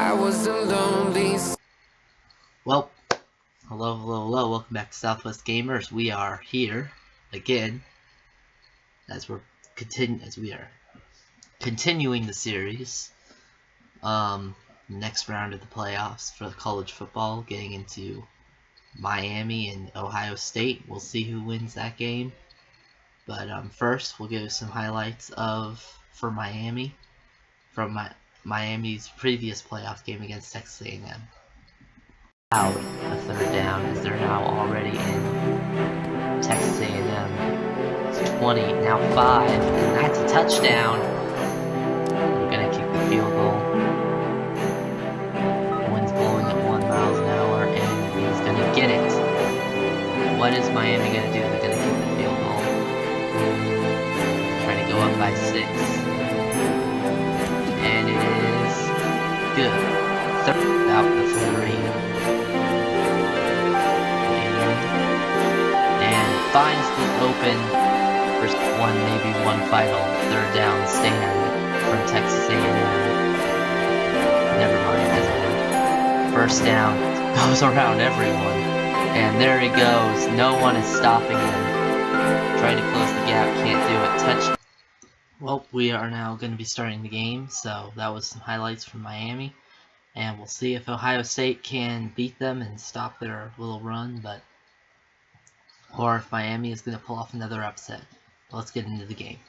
I was a lonely. Well, hello, welcome back to Southwest Gamers. We are here again as we are continuing the series. Next round of the playoffs for the college football, getting into Miami and Ohio State. We'll see who wins that game. But first, we'll give some highlights for Miami from Miami's previous playoff game against Texas A&M. Out a third down as they're now already in Texas A&M. It's 20, now 5, and that's a touchdown. We're gonna kick the field goal. The wind's blowing at 1 mile an hour, and he's gonna get it. What is Miami gonna do? They're gonna kick the field goal. Trying to go up by 6, and it is good. Out the 3. Finds the open for maybe one final third down stand from Texas A&M. Never mind, doesn't work. First down goes around everyone, and there he goes. No one is stopping him. Trying to close the gap, can't do it. Touch. Well, we are now going to be starting the game, so that was some highlights from Miami, and we'll see if Ohio State can beat them and stop their little run, or if Miami is going to pull off another upset. Let's get into the game.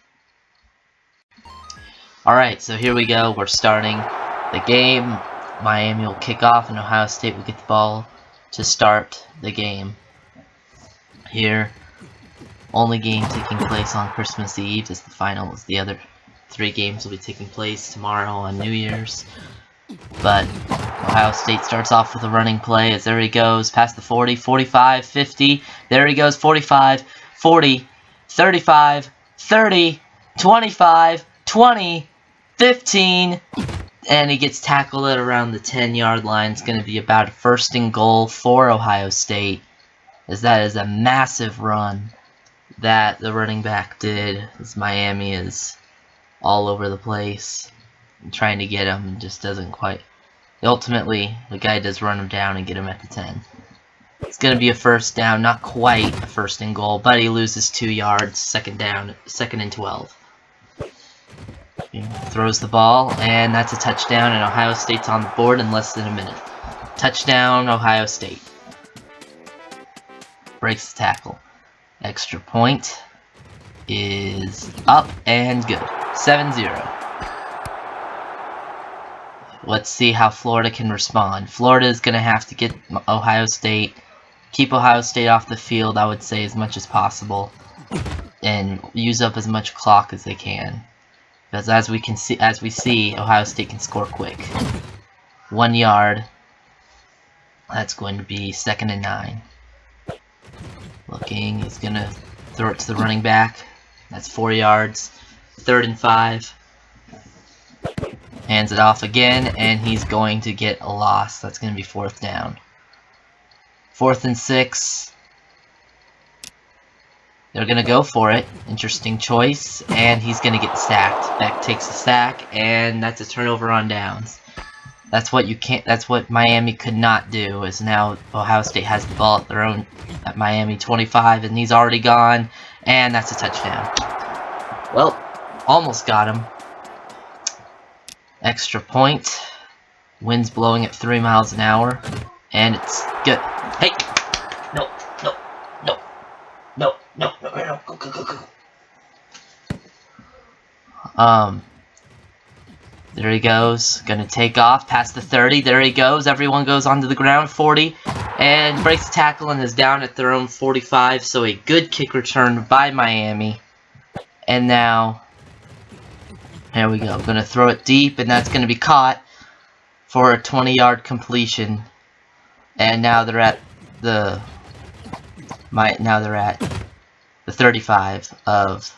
Alright, so here we go. We're starting the game. Miami will kick off and Ohio State will get the ball to start the game. Here, only game taking place on Christmas Eve is the final. The other 3 games will be taking place tomorrow on New Year's. But Ohio State starts off with a running play as there he goes past the 40, 45, 50. There he goes, 45, 40, 35, 30, 25, 20, 15. And he gets tackled at around the 10-yard line. It's going to be about a 1st and goal for Ohio State, as that is a massive run that the running back did, as Miami is all over the place. Trying to get him, just doesn't quite. Ultimately, the guy does run him down and get him at the 10. It's going to be a 1st down, not quite a 1st and goal, but he loses 2 yards, 2nd down, 2nd and 12. He throws the ball, and that's a touchdown, and Ohio State's on the board in less than a minute. Touchdown, Ohio State. Breaks the tackle. Extra point is up and good. 7-0. Let's see how Florida can respond. Florida is going to have to get Ohio State, keep Ohio State off the field, I would say, as much as possible, and use up as much clock as they can. Because as we see, Ohio State can score quick. 1 yard. That's going to be 2nd and 9. Looking, he's going to throw it to the running back. That's 4 yards. 3rd and 5. Hands it off again, and he's going to get a loss. That's going to be 4th down. 4th and 6. They're going to go for it. Interesting choice. And he's going to get sacked. Beck takes a sack, and that's a turnover on downs. That's what Miami could not do, is now Ohio State has the ball at Miami 25, and he's already gone, and that's a touchdown. Well, almost got him. Extra point. Wind's blowing at 3 miles an hour. And it's good. Hey! No. Go. There he goes. Gonna take off past the 30. There he goes. Everyone goes onto the ground. 40. And breaks the tackle and is down at their own 45. So a good kick return by Miami. And now, there we go. Gonna throw it deep, and that's gonna be caught for a 20-yard completion. And now they're at the 35 of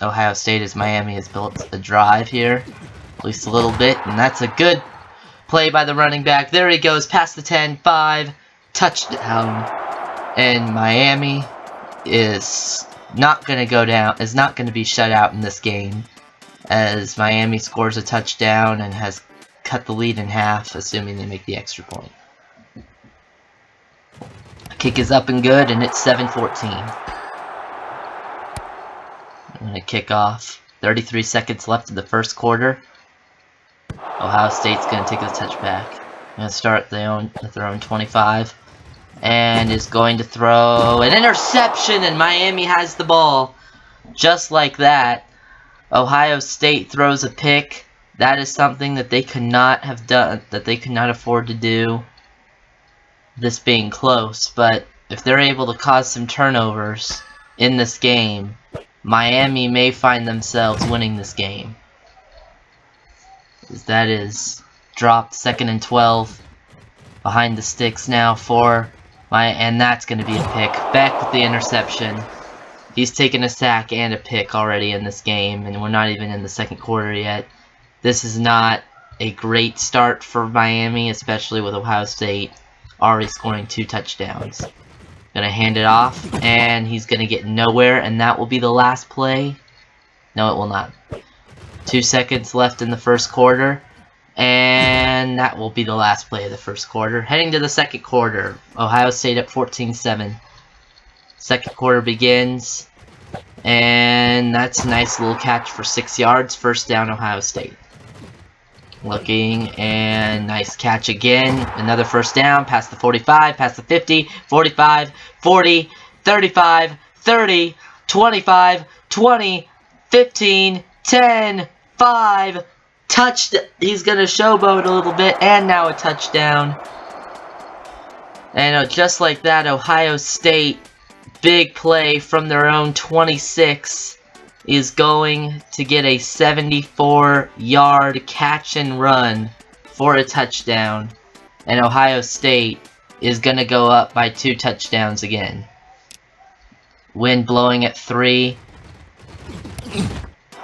Ohio State, as Miami has built a drive here, at least a little bit, and that's a good play by the running back. There he goes, past the 10, 5, touchdown, and Miami is not going to go down, is not going to be shut out in this game, as Miami scores a touchdown and has cut the lead in half, assuming they make the extra point. Kick is up and good, and it's 7-14. I'm going to kick off. 33 seconds left in the first quarter. Ohio State's going to take the touchback. Going to start at their own 25. And is going to throw an interception, and Miami has the ball. Just like that. Ohio State throws a pick. That is something that they could not have done, that they could not afford to do, this being close. But if they're able to cause some turnovers in this game, Miami may find themselves winning this game. That is dropped, 2nd and 12. Behind the sticks now for and that's going to be a pick. Beck with the interception. He's taken a sack and a pick already in this game, and we're not even in the second quarter yet. This is not a great start for Miami, especially with Ohio State already scoring 2 touchdowns. Gonna hand it off, and he's gonna get nowhere, and that will be the last play. No, it will not. 2 seconds left in the first quarter, and that will be the last play of the first quarter. Heading to the second quarter, Ohio State up 14-7. Second quarter begins, and that's a nice little catch for 6 yards. First down, Ohio State. Looking, and nice catch again. Another first down, past the 45, past the 50, 45, 40, 35, 30, 25, 20, 15, 10, 5, touchdown. He's going to showboat a little bit, and now a touchdown. And just like that, Ohio State, big play from their own 26, is going to get a 74-yard catch and run for a touchdown. And Ohio State is going to go up by 2 touchdowns again. Wind blowing at 3.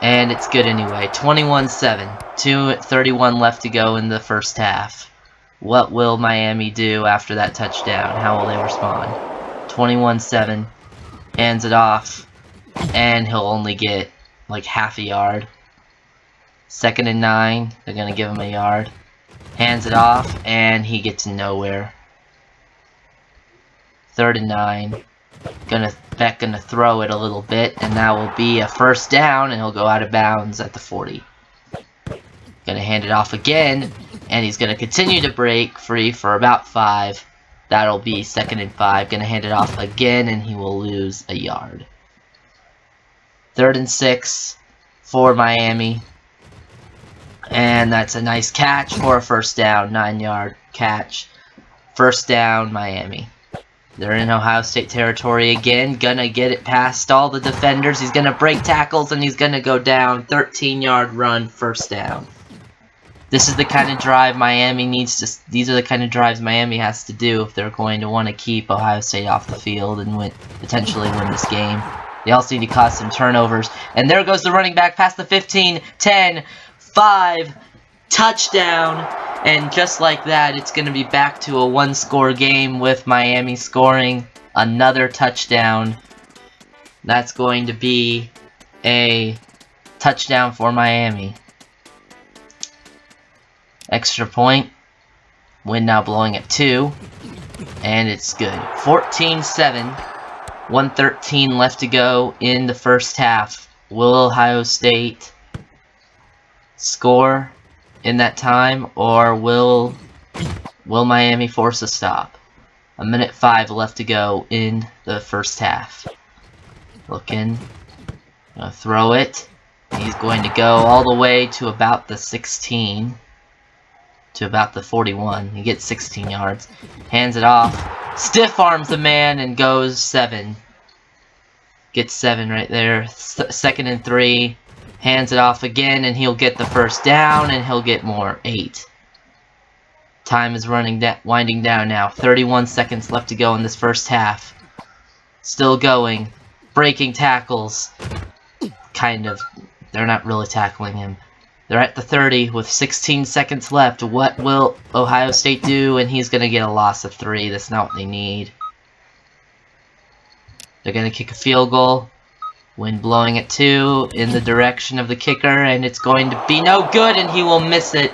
And it's good anyway. 21-7. 2:31 left to go in the first half. What will Miami do after that touchdown? How will they respond? 21-7. Hands it off. And he'll only get like half a yard. 2nd and 9. They're going to give him a yard. Hands it off. And he gets nowhere. 3rd and 9. Beck gonna throw it a little bit, and that will be a first down, and he'll go out of bounds at the 40. Gonna hand it off again, and he's gonna continue to break free for about 5. That'll be 2nd and 5. Gonna hand it off again, and he will lose a yard. 3rd and 6 for Miami. And that's a nice catch for a first down, 9-yard catch. First down, Miami. They're in Ohio State territory again. Gonna get it past all the defenders. He's gonna break tackles, and he's gonna go down. 13-yard run, first down. This is the kind of drive Miami needs to. These are the kind of drives Miami has to do if they're going to want to keep Ohio State off the field and potentially win this game. They also need to cause some turnovers. And there goes the running back past the 15, 10, 5, touchdown. And just like that, it's going to be back to a 1-score game with Miami scoring another touchdown. That's going to be a touchdown for Miami. Extra point. Wind now blowing at 2. And it's good. 14-7. 1:13 left to go in the first half. Will Ohio State score in that time, or will Miami force a stop? 1:05 left to go in the first half. Looking, gonna throw it. He's going to go all the way to about the 16, to about the 41. He gets 16 yards. Hands it off. Stiff arms the man and goes 7. Gets 7 right there. 2nd and 3. Hands it off again, and he'll get the first down, and he'll get more. 8. Time is winding down now. 31 seconds left to go in this first half. Still going. Breaking tackles. Kind of. They're not really tackling him. They're at the 30 with 16 seconds left. What will Ohio State do? And he's going to get a loss of 3. That's not what they need. They're going to kick a field goal. Wind blowing at 2 in the direction of the kicker, and it's going to be no good, and he will miss it.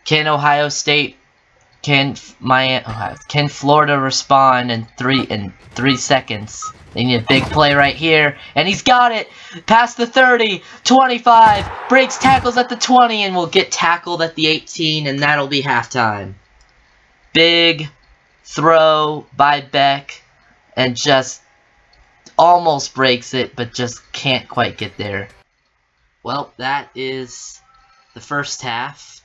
Can Ohio State, can Florida respond in three seconds? They need a big play right here, and he's got it! Past the 30, 25, breaks tackles at the 20, and will get tackled at the 18, and that'll be halftime. Big throw by Beck, and just almost breaks it, but just can't quite get there. Well, that is the first half.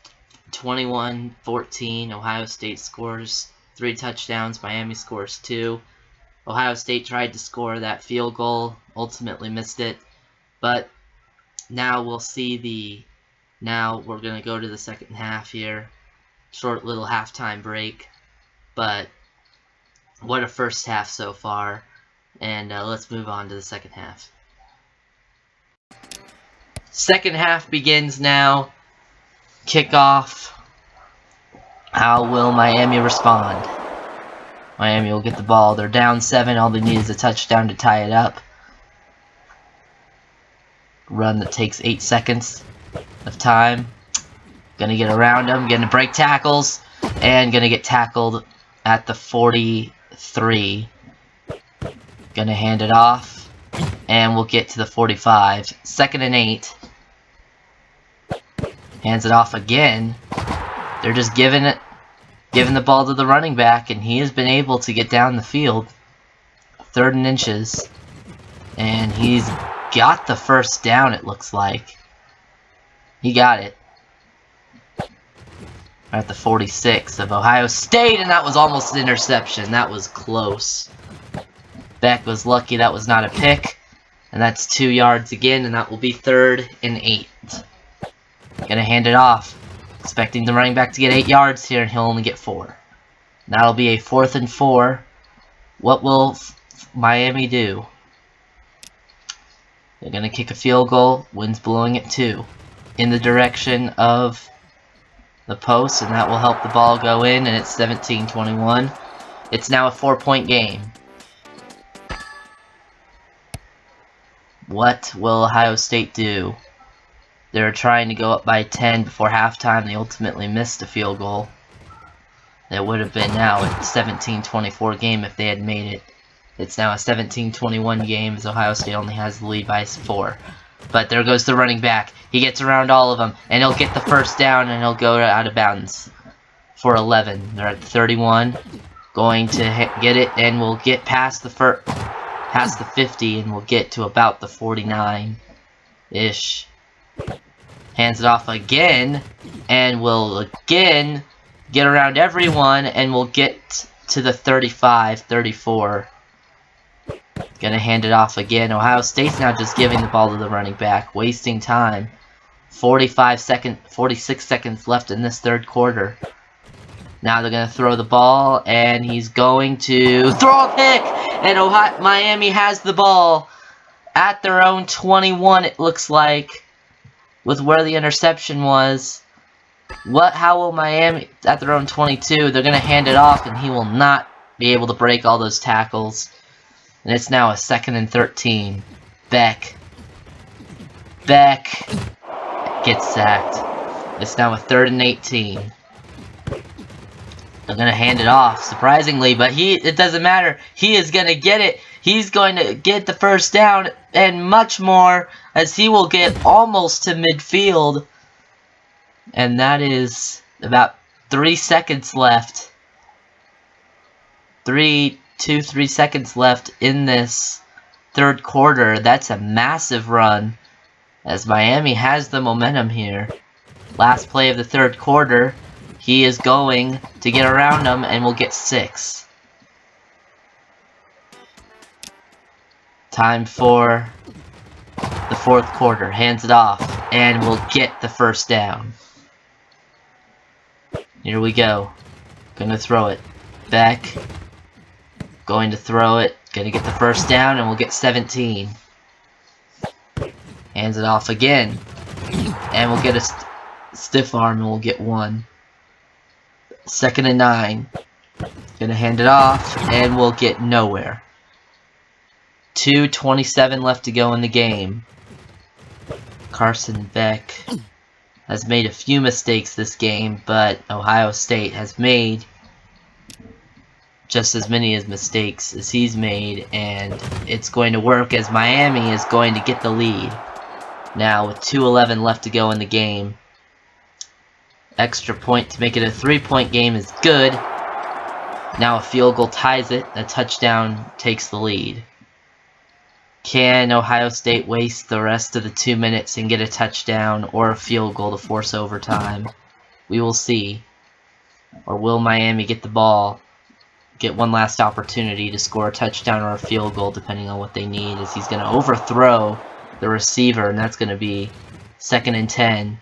21-14, Ohio State scores 3 touchdowns, Miami scores 2. Ohio State tried to score that field goal, ultimately missed it, but now we'll see now we're going to go to the second half here. Short little halftime break, but what a first half so far, and let's move on to the second half. Second half begins now. Kickoff. How will Miami respond? Miami will get the ball. They're down 7. All they need is a touchdown to tie it up. Run that takes 8 seconds of time. Gonna get around them. Gonna break tackles. And gonna get tackled at the 43. Gonna hand it off. And we'll get to the 45. 2nd and 8. Hands it off again. They're just giving the ball to the running back, and he has been able to get down the field. 3rd and inches. And he's got the first down, it looks like. He got it. At the 46 of Ohio State, and that was almost an interception. That was close. Beck was lucky that was not a pick. And that's 2 yards again, and that will be 3rd and 8. Gonna hand it off. Expecting the running back to get 8 yards here, and he'll only get 4. That'll be a 4th and 4. What will Miami do? They're gonna kick a field goal. Wind's blowing it 2. In the direction of the post, and that will help the ball go in, and it's 17-21. It's now a 4-point game. What will Ohio State do? They were trying to go up by 10 before halftime. They ultimately missed a field goal. That would have been now a 17-24 game if they had made it. It's now a 17-21 game as Ohio State only has the lead by 4. But there goes the running back. He gets around all of them, and he'll get the first down, and he'll go out of bounds for 11. They're at 31. Going to get it, and we'll get past the 50, and we'll get to about the 49-ish. Hands it off again, and we'll again get around everyone, and we'll get to the 35, 34. Gonna hand it off again. Ohio State's now just giving the ball to the running back, wasting time. 46 seconds left in this 3rd quarter. Now they're gonna throw the ball, and he's going to throw a pick, and Miami has the ball at their own 21. It looks like, with where the interception was. How will Miami, at their own 22, they're going to hand it off, and he will not be able to break all those tackles. And it's now a 2nd and 13. Beck gets sacked. It's now a 3rd and 18. They're going to hand it off, surprisingly, but it doesn't matter. He is going to get it. He's going to get the first down and much more, as he will get almost to midfield. And that is about 3 seconds left. 3 seconds left in this 3rd quarter. That's a massive run, as Miami has the momentum here. Last play of the 3rd quarter. He is going to get around them, and will get 6. Time for the 4th quarter. Hands it off, and we'll get the first down. Here we go. Gonna throw it. Beck. Going to throw it. Gonna get the first down, and we'll get 17. Hands it off again. And we'll get a stiff arm, and we'll get 1. 2nd and 9. Gonna hand it off, and we'll get nowhere. 2:27 left to go in the game. Carson Beck has made a few mistakes this game, but Ohio State has made just as many mistakes as he's made, and it's going to work as Miami is going to get the lead. Now with 2:11 left to go in the game, extra point to make it a 3-point game is good. Now a field goal ties it, a touchdown takes the lead. Can Ohio State waste the rest of the 2 minutes and get a touchdown or a field goal to force overtime? We will see. Or will Miami get the ball, get one last opportunity to score a touchdown or a field goal, depending on what they need, as he's going to overthrow the receiver, and that's going to be 2nd and 10.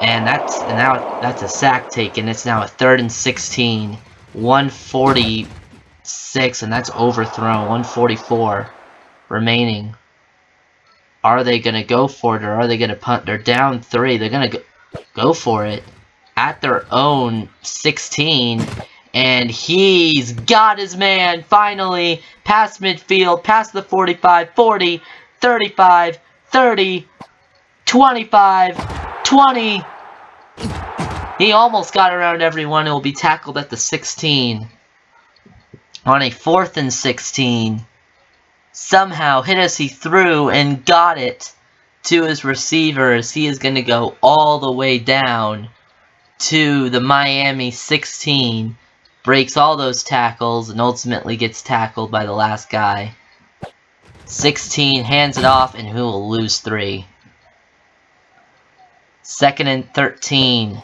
And now that's a sack taken. It's now a 3rd and 16. 146, and that's overthrown. 144 remaining. Are they going to go for it, or are they going to punt? They're down 3. They're going to go for it at their own 16. And he's got his man, finally, past midfield, past the 45, 40, 35, 30, 25, 20. He almost got around everyone. It will be tackled at the 16. On a 4th and 16. Somehow, he threw and got it to his receiver, as he is going to go all the way down to the Miami 16. Breaks all those tackles and ultimately gets tackled by the last guy. 16 hands it off, and who will lose 3. 2nd and 13.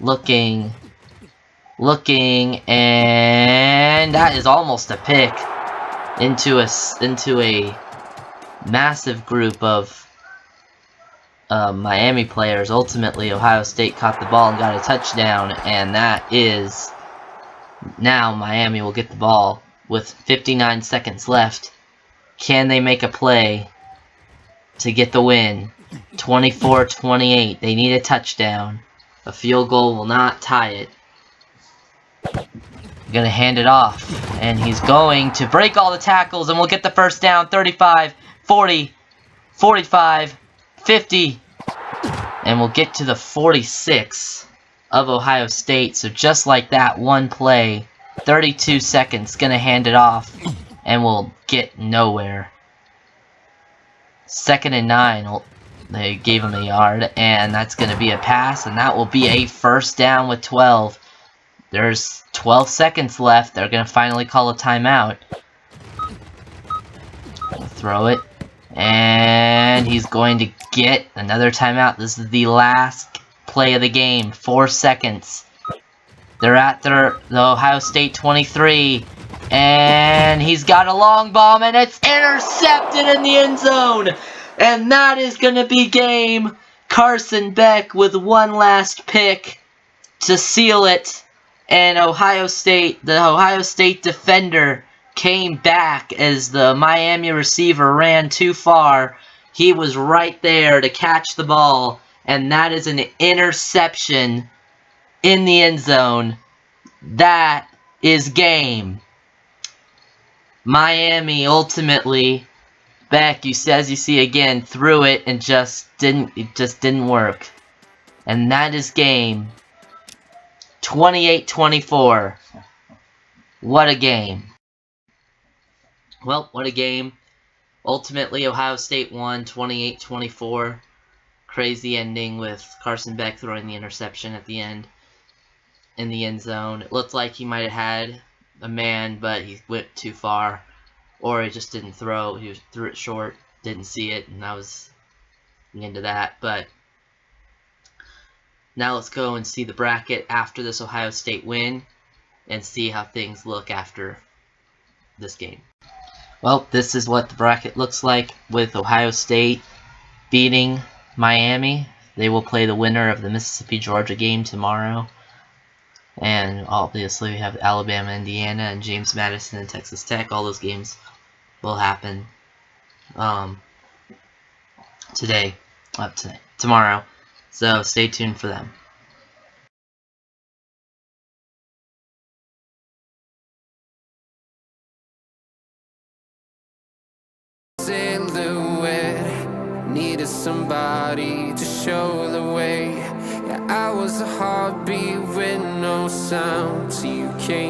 Looking, and that is almost a pick into a massive group of Miami players. Ultimately, Ohio State caught the ball and got a touchdown, and that is now Miami will get the ball with 59 seconds left. Can they make a play to get the win? 24-28. They need a touchdown. A field goal will not tie it. Gonna hand it off, and he's going to break all the tackles, and we'll get the first down. 35, 40, 45, 50, and we'll get to the 46 of Ohio State. So just like that, one play, 32 seconds, gonna hand it off, and we'll get nowhere. 2nd and 9. They gave him a yard, and that's going to be a pass, and that will be a first down with 12. There's 12 seconds left. They're going to finally call a timeout. Throw it, and he's going to get another timeout. This is the last play of the game. 4 seconds. They're at the Ohio State 23, and he's got a long bomb, and it's intercepted in the end zone. And that is going to be game. Carson Beck with one last pick to seal it. And the Ohio State defender came back as the Miami receiver ran too far. He was right there to catch the ball. And that is an interception in the end zone. That is game. Miami ultimately... Beck, as you see again, threw it and it just didn't work. And that is game. 28-24. What a game. Well, what a game. Ultimately, Ohio State won 28-24. Crazy ending with Carson Beck throwing the interception at the end in the end zone. It looked like he might have had a man, but he went too far. Or he just didn't throw. He threw it short, didn't see it, and that was the end of that. But now let's go and see the bracket after this Ohio State win and see how things look after this game. Well, this is what the bracket looks like with Ohio State beating Miami. They will play the winner of the Mississippi-Georgia game tomorrow. And obviously we have Alabama, Indiana, and James Madison and Texas Tech. All those games will happen tomorrow. So stay tuned for them. Silhouette, need needed somebody to show the way. Yeah, I was a heartbeat with no sound, till you came